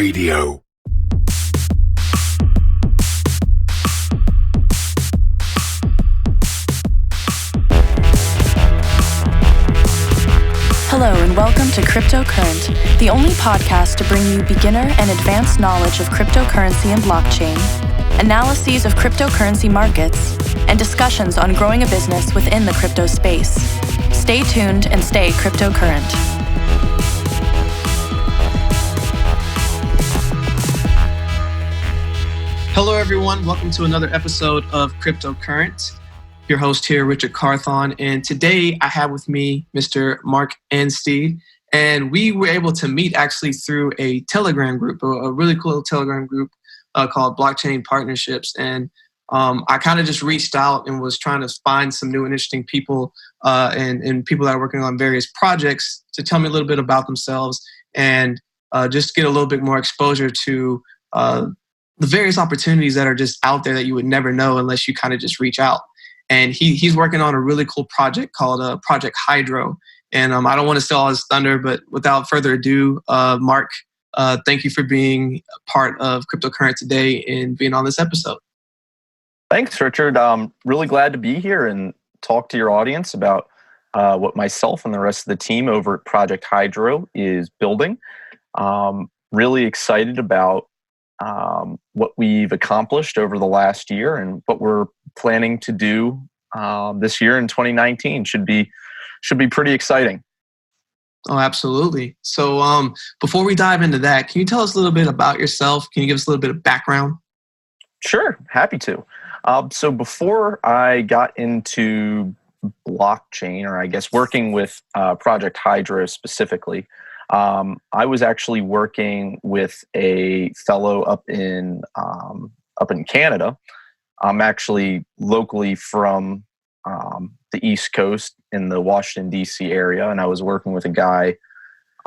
Radio. Hello and welcome to Cryptocurrent, the only podcast to bring you beginner and advanced knowledge of cryptocurrency and blockchain, analyses of cryptocurrency markets, and discussions on growing a business within the crypto space. Stay tuned and stay cryptocurrent. Hello, everyone. Welcome to another episode of Cryptocurrent. Your host here, Richard Carthon, and today I have with me Mr. Mark Anstead, and we were able to meet actually through a Telegram group, a really cool Telegram group called Blockchain Partnerships, and I kind of just reached out and was trying to find some new and interesting people and people that are working on various projects to tell me a little bit about themselves and just get a little bit more exposure to the various opportunities that are just out there that you would never know unless you kind of just reach out. And he's working on a really cool project called Project Hydro. And I don't want to steal all his thunder, but without further ado, Mark, thank you for being part of Cryptocurrent today and being on this episode. Thanks, Richard. I'm really glad to be here and talk to your audience about what myself and the rest of the team over at Project Hydro is building. Really excited about what we've accomplished over the last year and what we're planning to do this year in 2019. Should be pretty exciting. Oh, absolutely. So before we dive into that, can you tell us a little bit about yourself? Can you give us a little bit of background? Sure, happy to. So before I got into blockchain, or I guess working with Project Hydro specifically, I was actually working with a fellow up in Canada. I'm actually locally from the East Coast in the Washington, D.C. area, and I was working with a guy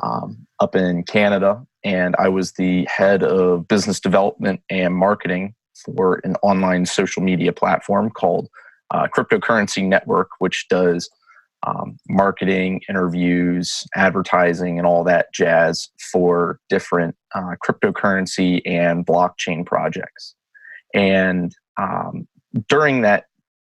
up in Canada, and I was the head of business development and marketing for an online social media platform called Cryptocurrency Network, which does marketing, interviews, advertising, and all that jazz for different cryptocurrency and blockchain projects. And during that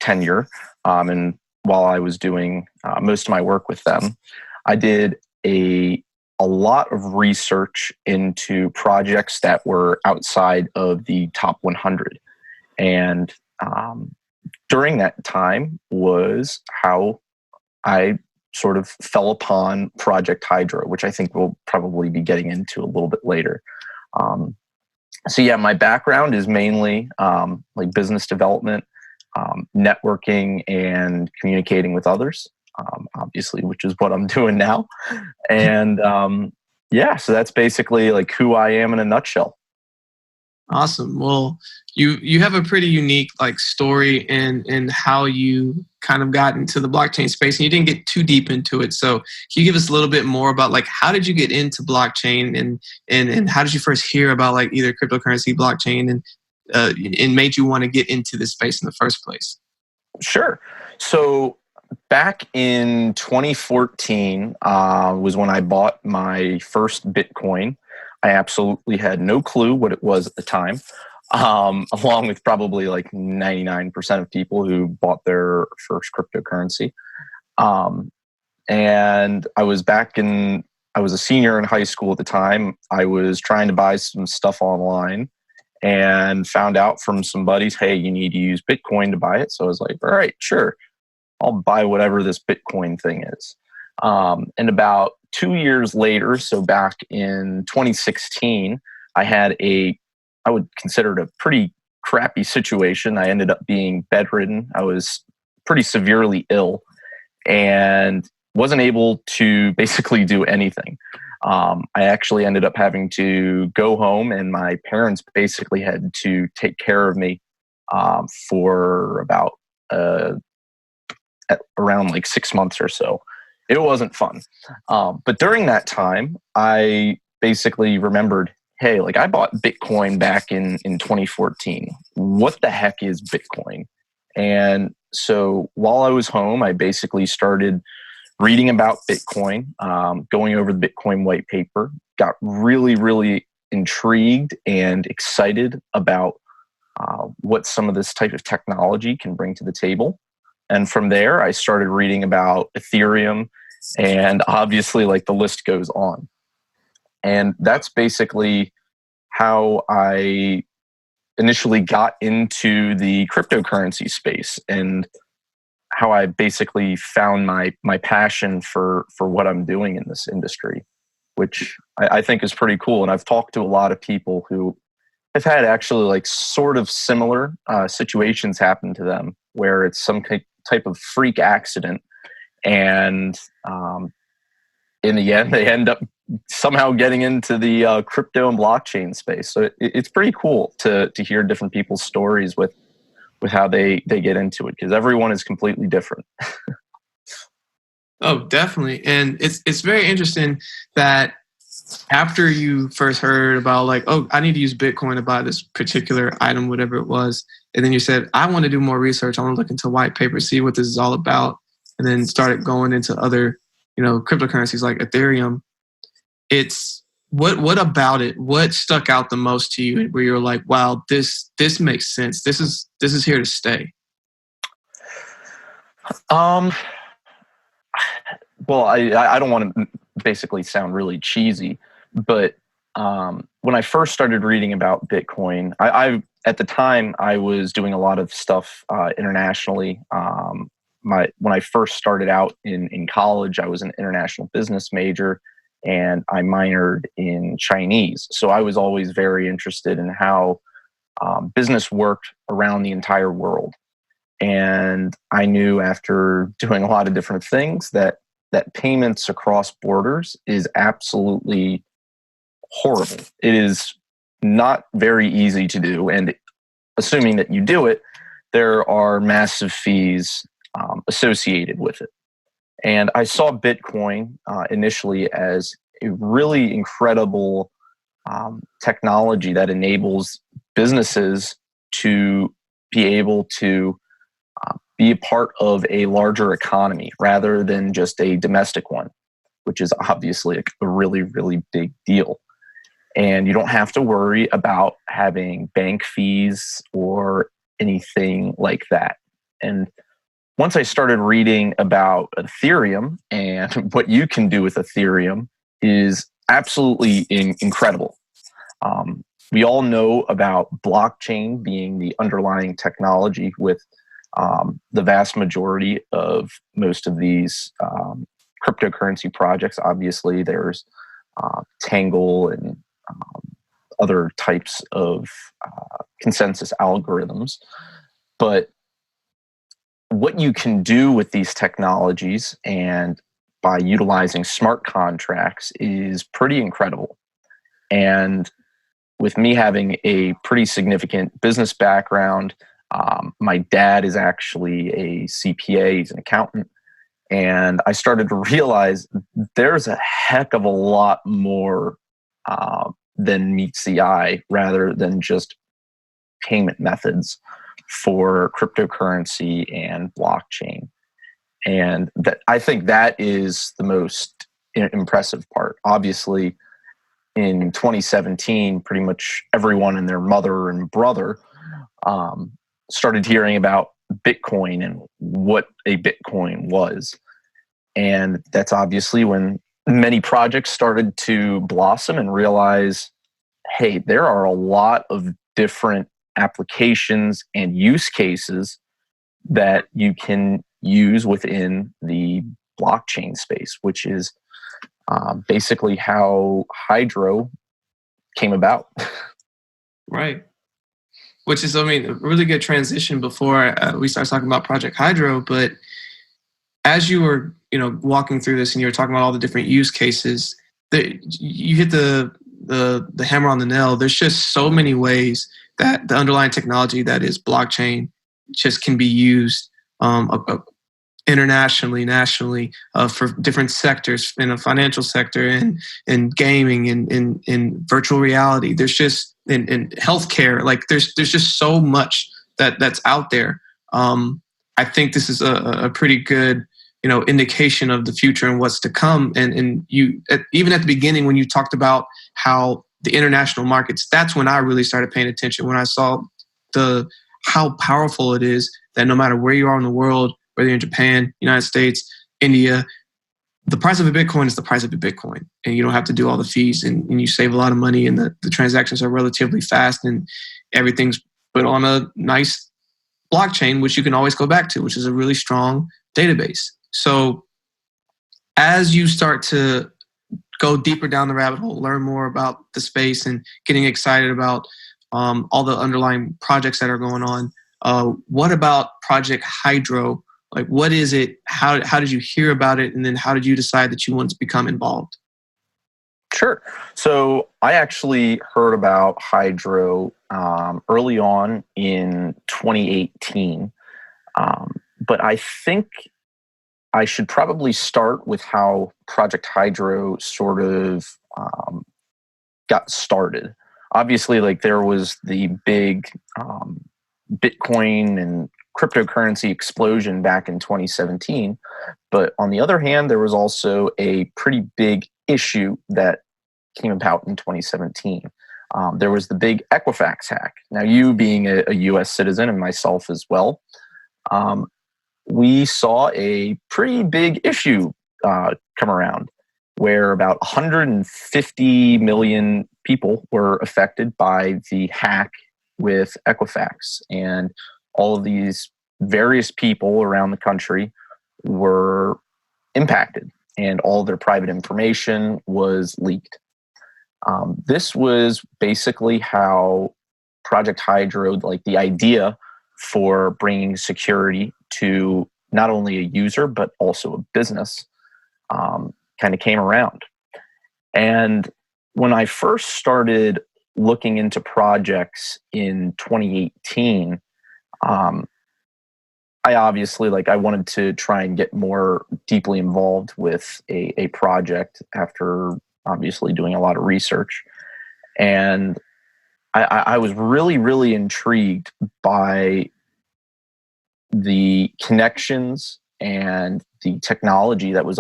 tenure, and while I was doing most of my work with them, I did a lot of research into projects that were outside of the top 100. And during that time was how I sort of fell upon Project Hydro, which I think we'll probably be getting into a little bit later. So yeah, my background is mainly like business development, networking, and communicating with others, obviously, which is what I'm doing now. And yeah, so that's basically like who I am in a nutshell. Awesome. Well, you have a pretty unique like story in how you kind of got into the blockchain space, and you didn't get too deep into it. So can you give us a little bit more about like how did you get into blockchain and how did you first hear about like either cryptocurrency, blockchain, and made you want to get into this space in the first place? Sure. So back in 2014 was when I bought my first Bitcoin. I absolutely had no clue what it was at the time, along with probably like 99% of people who bought their first cryptocurrency. And I was a senior in high school at the time. I was trying to buy some stuff online and found out from some buddies, hey, you need to use Bitcoin to buy it. So I was like, all right, sure. I'll buy whatever this Bitcoin thing is. And about 2 years later, so back in 2016, I had I would consider it a pretty crappy situation. I ended up being bedridden. I was pretty severely ill and wasn't able to basically do anything. I actually ended up having to go home, and my parents basically had to take care of me for about around like 6 months or so. It wasn't fun. But during that time, I basically remembered, hey, like I bought Bitcoin back in 2014. What the heck is Bitcoin? And so while I was home, I basically started reading about Bitcoin, going over the Bitcoin white paper, got really, really intrigued and excited about what some of this type of technology can bring to the table. And from there, I started reading about Ethereum, and obviously, like, the list goes on. And that's basically how I initially got into the cryptocurrency space, and how I basically found my passion for what I'm doing in this industry, which I think is pretty cool. And I've talked to a lot of people who have had actually like sort of similar situations happen to them, where it's some type of freak accident, and in the end they end up somehow getting into the crypto and blockchain space. So it's pretty cool to hear different people's stories with how they get into it, because everyone is completely different. Oh, definitely. And it's very interesting that after you first heard about, like, oh, I need to use Bitcoin to buy this particular item, whatever it was, and then you said, I want to do more research. I want to look into white paper, see what this is all about, and then started going into other, cryptocurrencies like Ethereum. It's what about it? What stuck out the most to you, where you're like, wow, this makes sense. This is here to stay. Well, I don't want to basically sound really cheesy, but when I first started reading about Bitcoin, I at the time I was doing a lot of stuff internationally. When I first started out in college, I was an international business major, and I minored in Chinese. So I was always very interested in how business worked around the entire world. And I knew, after doing a lot of different things, that payments across borders is absolutely horrible. It is not very easy to do. And assuming that you do it, there are massive fees associated with it. And I saw Bitcoin initially as a really incredible technology that enables businesses to be able to be a part of a larger economy rather than just a domestic one, which is obviously a really, really big deal. And you don't have to worry about having bank fees or anything like that. And once I started reading about Ethereum and what you can do with Ethereum is absolutely incredible. We all know about blockchain being the underlying technology with the vast majority of most of these cryptocurrency projects. Obviously, there's Tangle and other types of consensus algorithms. But what you can do with these technologies and by utilizing smart contracts is pretty incredible. And with me having a pretty significant business background, my dad is actually a CPA, he's an accountant, and I started to realize there's a heck of a lot more than meets the eye, rather than just payment methods for cryptocurrency and blockchain. And that, I think that is the most impressive part. Obviously, in 2017, pretty much everyone and their mother and brother started hearing about Bitcoin and what a Bitcoin was. And that's obviously when many projects started to blossom and realize, hey, there are a lot of different applications and use cases that you can use within the blockchain space, which is basically how Hydro came about. Right. Which is, I mean, a really good transition before we start talking about Project Hydro. But as you were, walking through this and you were talking about all the different use cases, you hit the hammer on the nail. There's just so many ways that the underlying technology that is blockchain just can be used internationally, nationally, for different sectors, in a financial sector, in gaming, in virtual reality. There's just in healthcare, like there's just so much that's out there. I think this is a pretty good indication of the future and what's to come. And you even at the beginning when you talked about how the international markets, that's when I really started paying attention. When I saw how powerful it is that no matter where you are in the world, whether you're in Japan, United States, India, the price of a Bitcoin is the price of a Bitcoin, and you don't have to do all the fees, and you save a lot of money, and the transactions are relatively fast, and everything's put on a nice blockchain, which you can always go back to, which is a really strong database. So as you start to go deeper down the rabbit hole, learn more about the space, and getting excited about all the underlying projects that are going on, what about Project Hydro? Like, what is it? How did you hear about it? And then how did you decide that you wanted to become involved? Sure. So I actually heard about Hydro early on in 2018. But I think I should probably start with how Project Hydro sort of got started. Obviously, like, there was the big Bitcoin and cryptocurrency explosion back in 2017. But on the other hand, there was also a pretty big issue that came about in 2017. There was the big Equifax hack. Now, you being a US citizen and myself as well, we saw a pretty big issue come around where about 150 million people were affected by the hack with Equifax. And all of these various people around the country were impacted, and all their private information was leaked. This was basically how Project Hydro, like the idea for bringing security to not only a user, but also a business, kind of came around. And when I first started looking into projects in 2018, I obviously, I wanted to try and get more deeply involved with a project after obviously doing a lot of research. And I was really, really intrigued by the connections and the technology that had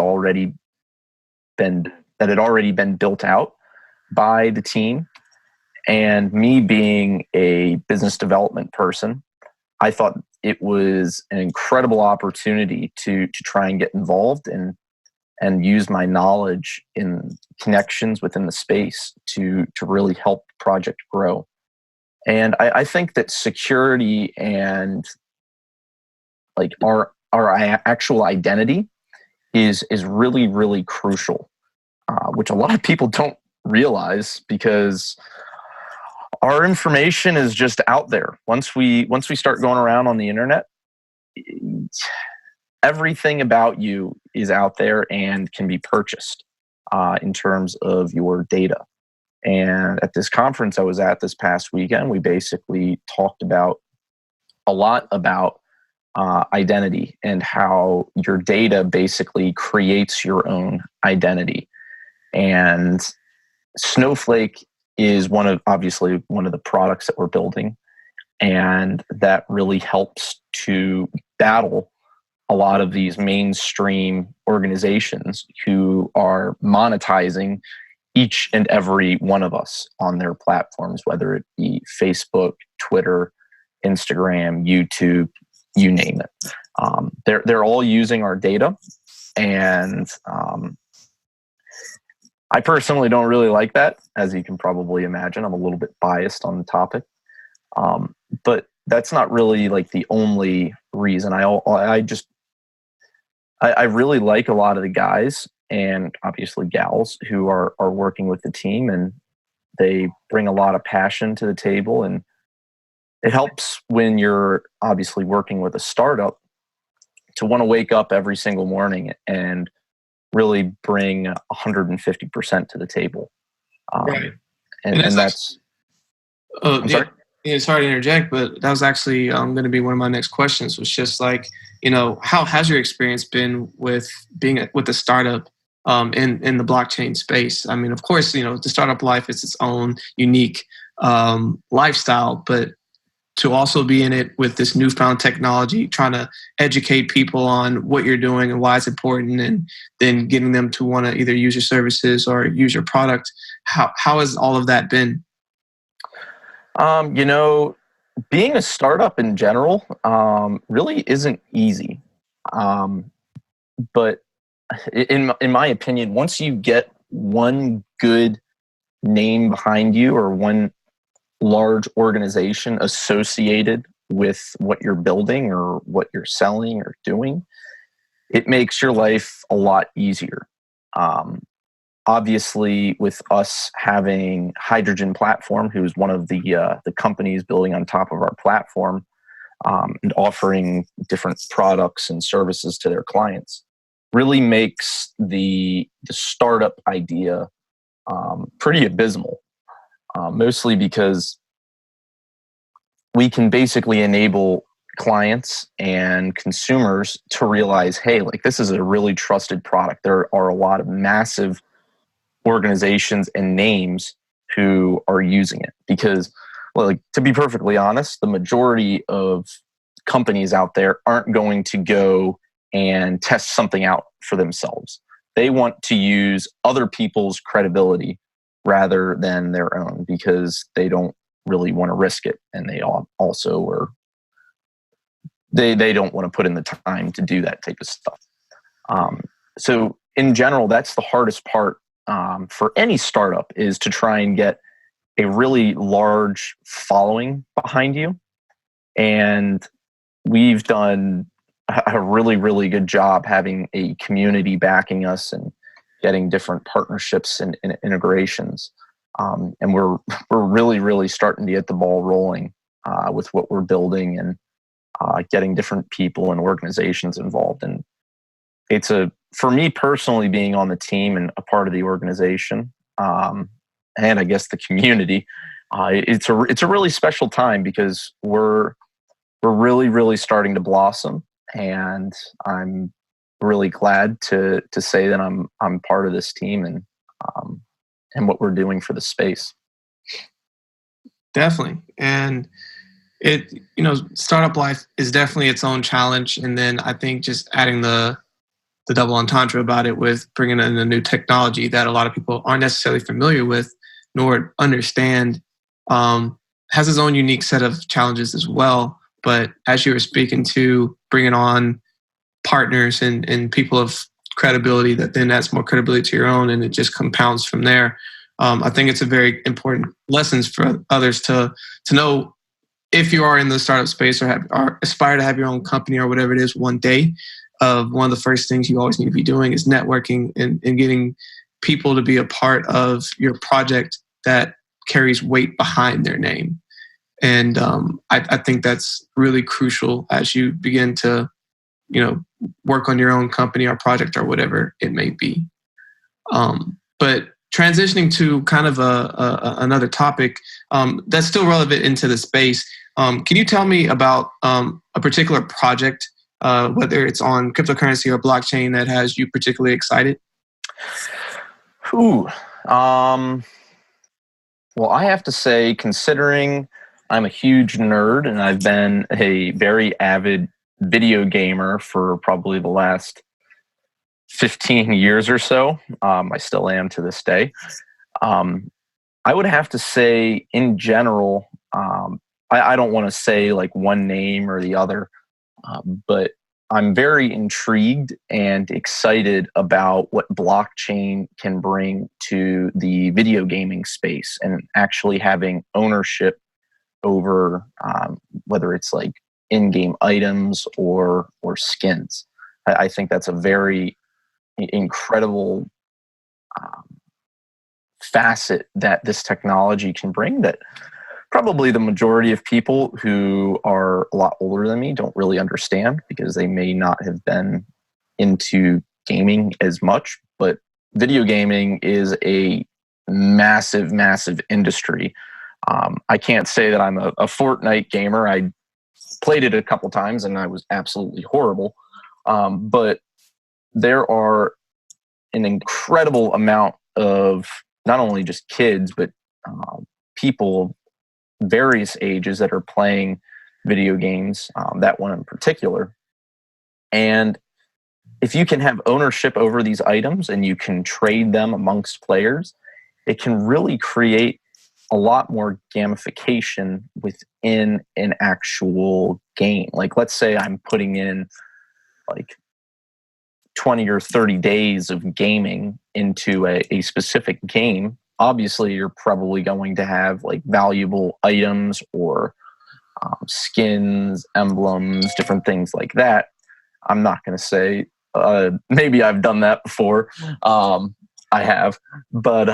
already been built out by the team. And me being a business development person, I thought it was an incredible opportunity to try and get involved and use my knowledge in connections within the space to really help the project grow. And I think that security and our actual identity is really, really crucial, which a lot of people don't realize, because our information is just out there. Once we start going around on the internet, everything about you is out there and can be purchased in terms of your data. And at this conference I was at this past weekend, we basically talked about a lot about identity and how your data basically creates your own identity. And Snowflake is obviously one of the products that we're building, and that really helps to battle a lot of these mainstream organizations who are monetizing each and every one of us on their platforms, whether it be Facebook, Twitter, Instagram, YouTube, you name it. They're all using our data, and I personally don't really like that, as you can probably imagine. I'm a little bit biased on the topic, but that's not really the only reason. I really like a lot of the guys and obviously gals who are working with the team, and they bring a lot of passion to the table. And it helps when you're obviously working with a startup to want to wake up every single morning and really bring 150% to the table. Right. And that's I'm sorry? Yeah, sorry to interject, but that was actually going to be one of my next questions. Was just how has your experience been with being with a startup in the blockchain space? I mean, of course, the startup life is its own unique lifestyle, but to also be in it with this newfound technology, trying to educate people on what you're doing and why it's important, and then getting them to want to either use your services or use your product. How has all of that been? You know, being a startup in general really isn't easy. Um, but in my opinion, once you get one good name behind you or one large organization associated with what you're building or what you're selling or doing, it makes your life a lot easier. Um, Obviously, with us having Hydrogen Platform, who's one of the companies building on top of our platform and offering different products and services to their clients, really makes the startup idea pretty abysmal. Mostly because we can basically enable clients and consumers to realize, hey, like this is a really trusted product. There are a lot of massive organizations and names who are using it because, well, like, to be perfectly honest, the majority of companies out there aren't going to go and test something out for themselves. They want to use other people's credibility rather than their own because they don't really want to risk it, and they also are they don't want to put in the time to do that type of stuff. So in general, that's the hardest part for any startup, is to try and get a really large following behind you. And we've done a really, really good job having a community backing us and getting different partnerships and integrations. And we're really, really starting to get the ball rolling with what we're building and getting different people and organizations involved. And for me personally, being on the team and a part of the organization, and I guess the community, it's a really special time because we're really, really starting to blossom, and I'm really glad to say that I'm part of this team and what we're doing for the space. Definitely. And startup life is definitely its own challenge. And then I think just adding the double entendre about it with bringing in a new technology that a lot of people aren't necessarily familiar with nor understand, has its own unique set of challenges as well. But as you were speaking to bringing on partners and people of credibility, that then adds more credibility to your own, and it just compounds from there. I think it's a very important lessons for others to know, if you are in the startup space or aspire to have your own company or whatever it is one day. One of the first things you always need to be doing is networking and getting people to be a part of your project that carries weight behind their name. And I think that's really crucial as you begin to, work on your own company or project or whatever it may be. But transitioning to kind of another topic that's still relevant into the space, can you tell me about a particular project, whether it's on cryptocurrency or blockchain, that has you particularly excited? Ooh, well, I have to say, considering I'm a huge nerd and I've been a very avid video gamer for probably the last 15 years or so, I still am to this day. I would have to say, in general, I don't want to say like one name or the other, but I'm very intrigued and excited about what blockchain can bring to the video gaming space and actually having ownership over whether it's like in-game items or skins. I think that's a very incredible facet that this technology can bring, that probably the majority of people who are a lot older than me don't really understand because they may not have been into gaming as much. But video gaming is a massive, massive industry. I can't say that I'm a Fortnite gamer. I played it a couple times and I was absolutely horrible. But there are an incredible amount of not only just kids, but people of various ages that are playing video games, that one in particular. And if you can have ownership over these items and you can trade them amongst players, it can really create a lot more gamification within an actual game. Like, let's say I'm putting in like 20 or 30 days of gaming into a specific game. Obviously, you're probably going to have like valuable items or skins, emblems, different things like that. I'm not going to say, maybe I've done that before. I have, but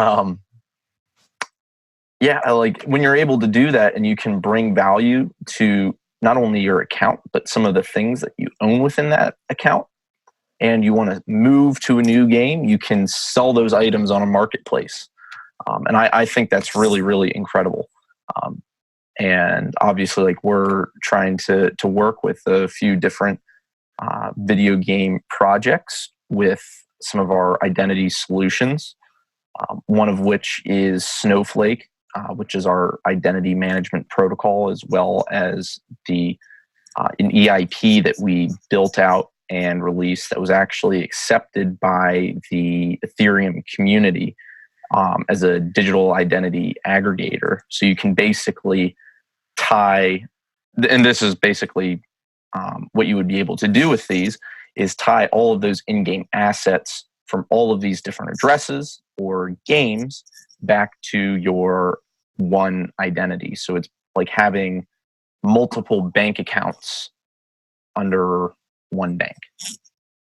yeah, like when you're able to do that and you can bring value to not only your account, but some of the things that you own within that account, and you want to move to a new game, you can sell those items on a marketplace. And I think that's really, really incredible. And obviously, like, we're trying to work with a few different video game projects with some of our identity solutions, one of which is Snowflake, which is our identity management protocol, as well as an EIP that we built out and released that was actually accepted by the Ethereum community as a digital identity aggregator. So you can basically tie, and this is basically what you would be able to do with these, is tie all of those in-game assets from all of these different addresses or games back to your one identity. So it's like having multiple bank accounts under one bank,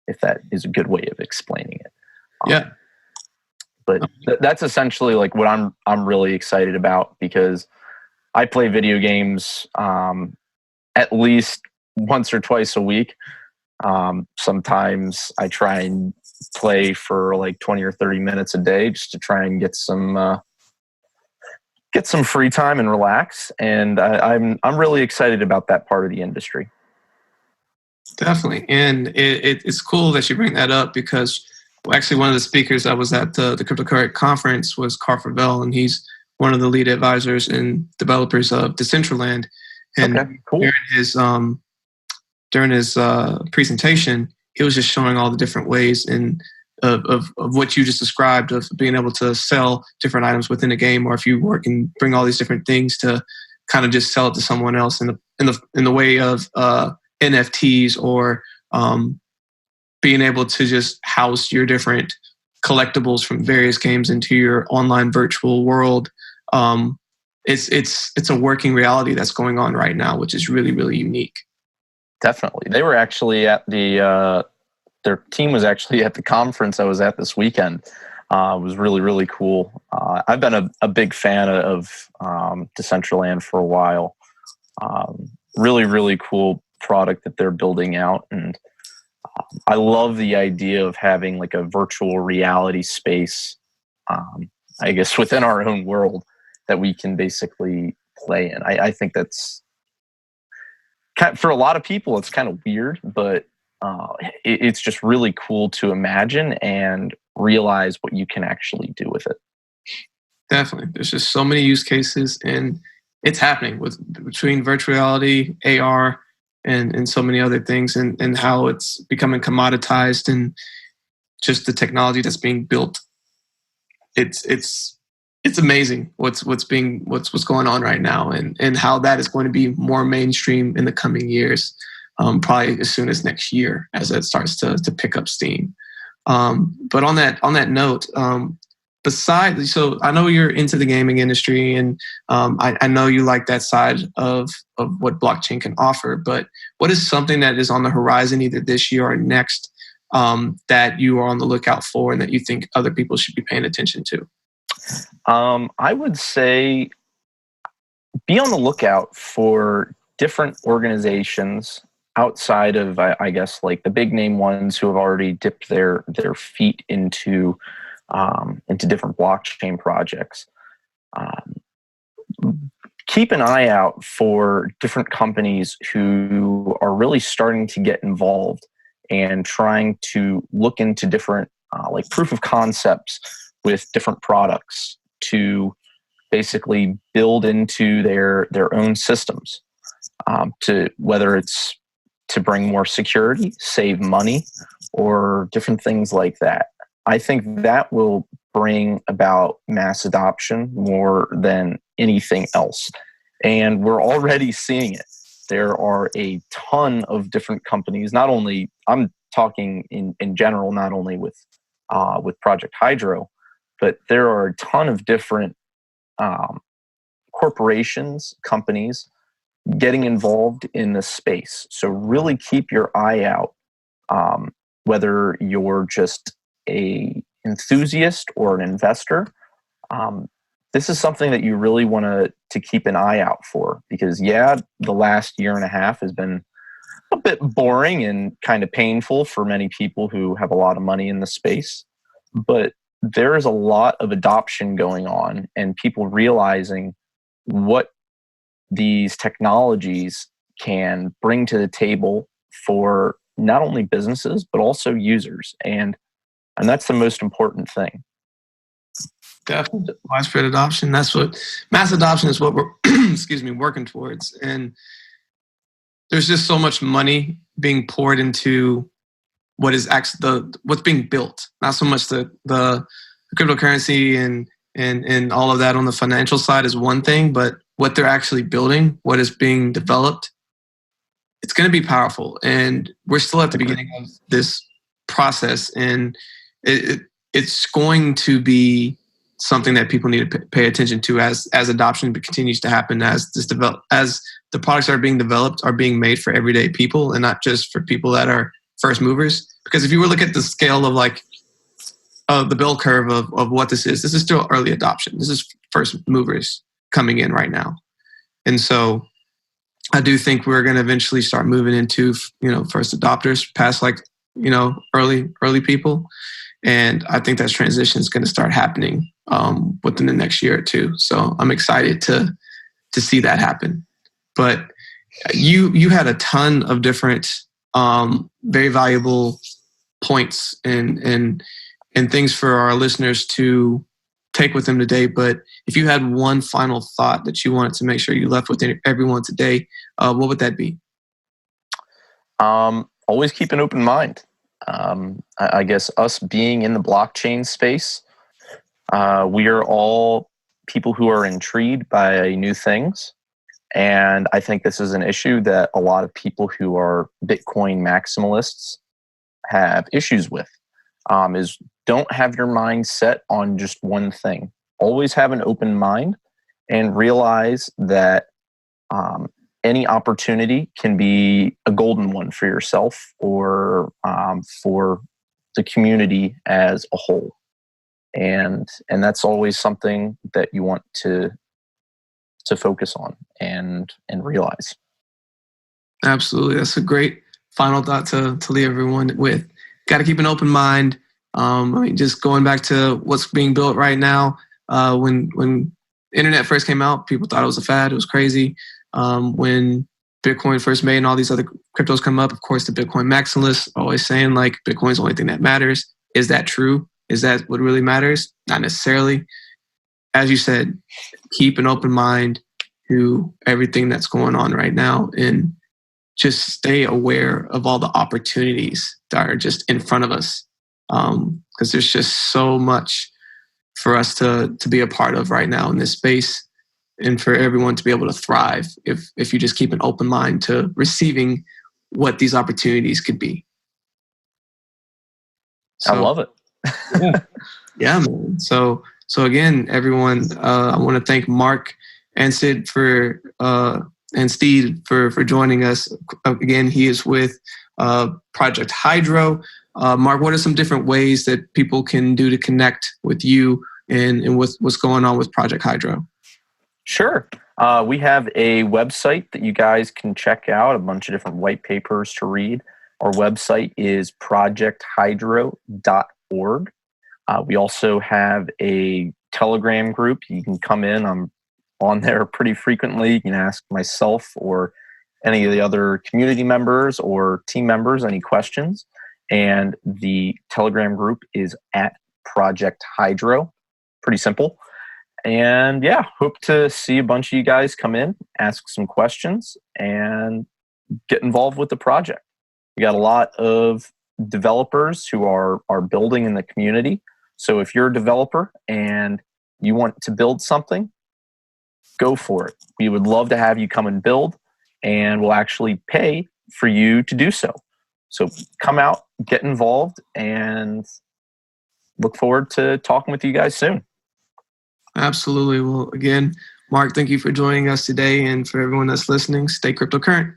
if that is a good way of explaining it. Yeah. But that's essentially like what I'm really excited about, because I play video games at least once or twice a week. Sometimes I try and play for like 20 or 30 minutes a day just to try and get some free time and relax. And I'm really excited about that part of the industry. Definitely. And it's cool that you bring that up, because actually one of the speakers I was at the Cryptocurrency conference was Carl Favell, and he's one of the lead advisors and developers of Decentraland. And okay, cool. during his presentation, he was just showing all the different ways of what you just described, of being able to sell different items within a game, or if you work and bring all these different things to kind of just sell it to someone else in the way of NFTs, or being able to just house your different collectibles from various games into your online virtual world. It's a working reality that's going on right now, which is really, really unique. Definitely. They were actually at their team was actually at the conference I was at this weekend. It was really, really cool. I've been a big fan of Decentraland for a while. Really, really cool product that they're building out. And I love the idea of having like a virtual reality space, I guess, within our own world that we can basically play in. I think that's, for a lot of people, it's kind of weird, but it's just really cool to imagine and realize what you can actually do with it. Definitely. There's just so many use cases, and it's happening between virtual reality, AR, and so many other things, and how it's becoming commoditized, and just the technology that's being built. It's amazing what's going on right now, and how that is going to be more mainstream in the coming years, probably as soon as next year, as it starts to pick up steam. But on that note, besides, so I know you're into the gaming industry, and I know you like that side of what blockchain can offer, but what is something that is on the horizon either this year or next, that you are on the lookout for and that you think other people should be paying attention to? I would say be on the lookout for different organizations outside of, I guess, like the big name ones who have already dipped their feet into different blockchain projects. Keep an eye out for different companies who are really starting to get involved and trying to look into different like proof of concepts with different products to basically build into their own systems, to whether it's to bring more security, save money, or different things like that. I think that will bring about mass adoption more than anything else. And we're already seeing it. There are a ton of different companies, not only, I'm talking in general, not only with Project Hydro, but there are a ton of different corporations, companies getting involved in this space. So really keep your eye out, whether you're just a enthusiast or an investor. This is something that you really want to keep an eye out for, because the last year and a half has been a bit boring and kind of painful for many people who have a lot of money in the space. But there is a lot of adoption going on and people realizing what these technologies can bring to the table for not only businesses, but also users. And that's the most important thing. Definitely widespread adoption. That's what mass adoption is, what we're working towards. And there's just so much money being poured into what is actually what's being built. Not so much the cryptocurrency and all of that on the financial side is one thing, but what they're actually building, what is being developed, it's going to be powerful. And we're still at the beginning of this process, and it's going to be something that people need to pay attention to as adoption continues to happen, as the products are being developed, are being made for everyday people and not just for people that are first movers. Because if you were to look at the scale of the bell curve of what this is still early adoption. This is first movers coming in right now. And so I do think we're going to eventually start moving into, first adopters past early people. And I think that transition is going to start happening within the next year or two. So I'm excited to see that happen. But you had a ton of different very valuable points and things for our listeners to take with them today. But if you had one final thought that you wanted to make sure you left with everyone today, what would that be? Always keep an open mind. I guess us being in the blockchain space, we are all people who are intrigued by new things. And I think this is an issue that a lot of people who are Bitcoin maximalists have issues with, is don't have your mind set on just one thing. Always have an open mind and realize that any opportunity can be a golden one for yourself or for the community as a whole. And that's always something that you want to focus on and realize. Absolutely. That's a great final thought to leave everyone with. Got to keep an open mind. Just going back to what's being built right now. When internet first came out, people thought it was a fad. It was crazy. When Bitcoin first made and all these other cryptos come up, of course, the Bitcoin maximalists are always saying Bitcoin's the only thing that matters. Is that true? Is that what really matters? Not necessarily. As you said, keep an open mind to everything that's going on right now and just stay aware of all the opportunities that are just in front of us. Because there's just so much for us to be a part of right now in this space, and for everyone to be able to thrive if you just keep an open mind to receiving what these opportunities could be. So, I love it. Yeah, man. So again, everyone, I want to thank Mark Anstead and Steve for joining us. Again, he is with Project Hydro. Mark, what are some different ways that people can do to connect with you and what's going on with Project Hydro? Sure. We have a website that you guys can check out, a bunch of different white papers to read. Our website is projecthydro.org. We also have a Telegram group. You can come in. I'm on there pretty frequently. You can ask myself or any of the other community members or team members any questions. And the Telegram group is at Project Hydro. Pretty simple. And yeah, hope to see a bunch of you guys come in, ask some questions, and get involved with the project. We got a lot of developers who are building in the community. So if you're a developer and you want to build something, go for it. We would love to have you come and build, and we'll actually pay for you to do so. So come out, get involved, and look forward to talking with you guys soon. Absolutely. Well, again, Mark, thank you for joining us today. And for everyone that's listening, stay cryptocurrent.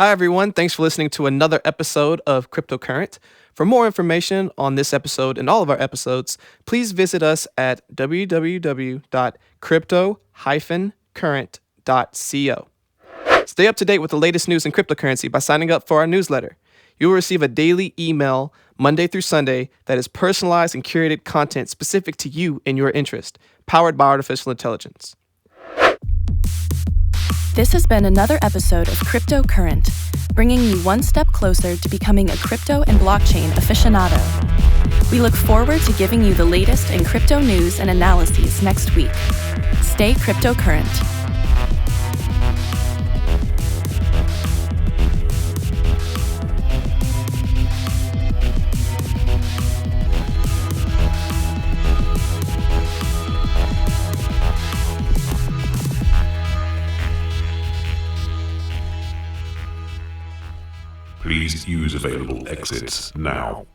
Hi, everyone. Thanks for listening to another episode of Cryptocurrent. For more information on this episode and all of our episodes, please visit us at www.crypto-current.co. Stay up to date with the latest news in cryptocurrency by signing up for our newsletter. You will receive a daily email Monday through Sunday that is personalized and curated content specific to you and your interest, powered by artificial intelligence. This has been another episode of Cryptocurrent, bringing you one step closer to becoming a crypto and blockchain aficionado. We look forward to giving you the latest in crypto news and analyses next week. Stay cryptocurrent. Please use available exits now.